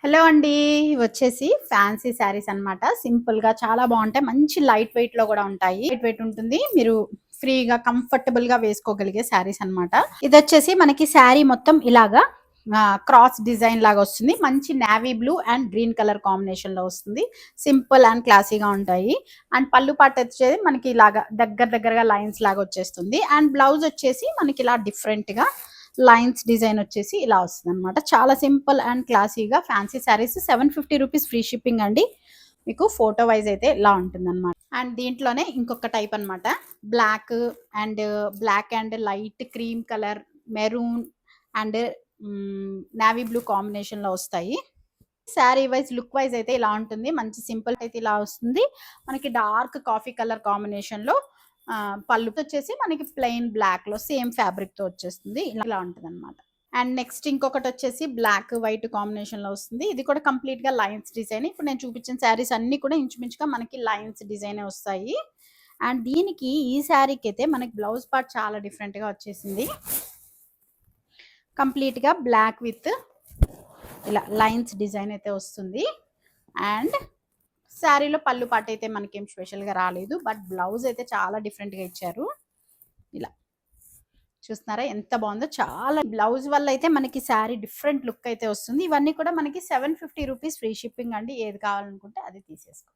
Hello అండి. ఇవొచ్చేసి fancy saris అన్నమాట. సింపుల్‌గా చాలా బావుంటాయి. మంచి లైట్ వెయిట్‌లో గూడా ఉంటాయి. లైట్ వెయిట్ ఉంటుంది. మీరు ఫ్రీగా, కంఫర్టబుల్‌గా వేసుకోగలిగే శారీస్ అన్నమాట. ఇదొచ్చేసి మనకి శారీ మొత్తం ఇలాగా క్రాస్ డిజైన్ లాగా వస్తుంది. మంచి navy blue and green colour కాంబినేషన్‌లో వస్తుంది. సింపుల్ అండ్ క్లాసీగా ఉంటాయి. అండ్ పళ్ళు పాటు వచ్చేది మనకి ఇలాగా దగ్గరగా లైన్స్ లాగా వచ్చేస్తుంది. అండ్ బ్లౌజ్ వచ్చేసి మనకి ఇలా డిఫరెంట్‌గా లైన్స్ డిజైన్ వచ్చేసి ఇలా వస్తుందన్నమాట. చాలా సింపుల్ అండ్ క్లాసీగా fancy saris 750 rupees free shipping అండి. మీకు ఫోటో వైజ్ అయితే ఇలా ఉంటుందన్నమాట. అండ్ దీంట్లోనే ఇంకొక టైప్ అన్నమాట. Black and light cream colour, maroon and navy blue కాంబినేషన్‌లో వస్తాయి. శారీ వైజ్ లుక్ వైజ్ అయితే ఇలా ఉంటుంది. మంచి సింపుల్ అయితే ఇలా వస్తుంది. మనకి డార్క్ కాఫీ కలర్ కాంబినేషన్‌లో పళ్ళు వచ్చేసి మనకి ప్లెయిన్ బ్లాక్‌లో సేమ్ ఫ్యాబ్రిక్‌తో వచ్చేస్తుంది. ఇలా ఉంటదన్నమాట. అండ్ నెక్స్ట్ ఇంకొకటొచ్చేసి బ్లాక్, వైట్ కాంబినేషన్‌లో వస్తుంది. ఇది కూడా కంప్లీట్‌గా లైన్స్ డిజైన్. ఇప్పుడు నేను చూపించిన శారీస్ అన్నీ కూడా ఇంచుమించుగా మనకి లైన్స్ డిజైనే వస్తాయి. అండ్ దీనికి ఈ శారీకైతే మనకి బ్లౌజ్ పార్ట్ చాలా డిఫరెంట్‌గా వచ్చేసింది. కంప్లీట్‌గా బ్లాక్ విత్ ఇలా లైన్స్ డిజైన్ అయితే వస్తుంది. అండ్ శారీలో పళ్ళు పాటు అయితే మనకేం స్పెషల్‌గా రాలేదు. బట్ బ్లౌజ్ అయితే చాలా డిఫరెంట్‌గా ఇచ్చారు. ఇలా చూస్తున్నారా ఎంత బాగుందో. చాలా బ్లౌజ్ వల్ల అయితే మనకి శారీ డిఫరెంట్ లుక్ అయితే వస్తుంది. ఇవన్నీ కూడా మనకి 750 రూపీస్ ఫ్రీ షిప్పింగ్ అండి. ఏది కావాలనుకుంటే అది తీసేసుకో.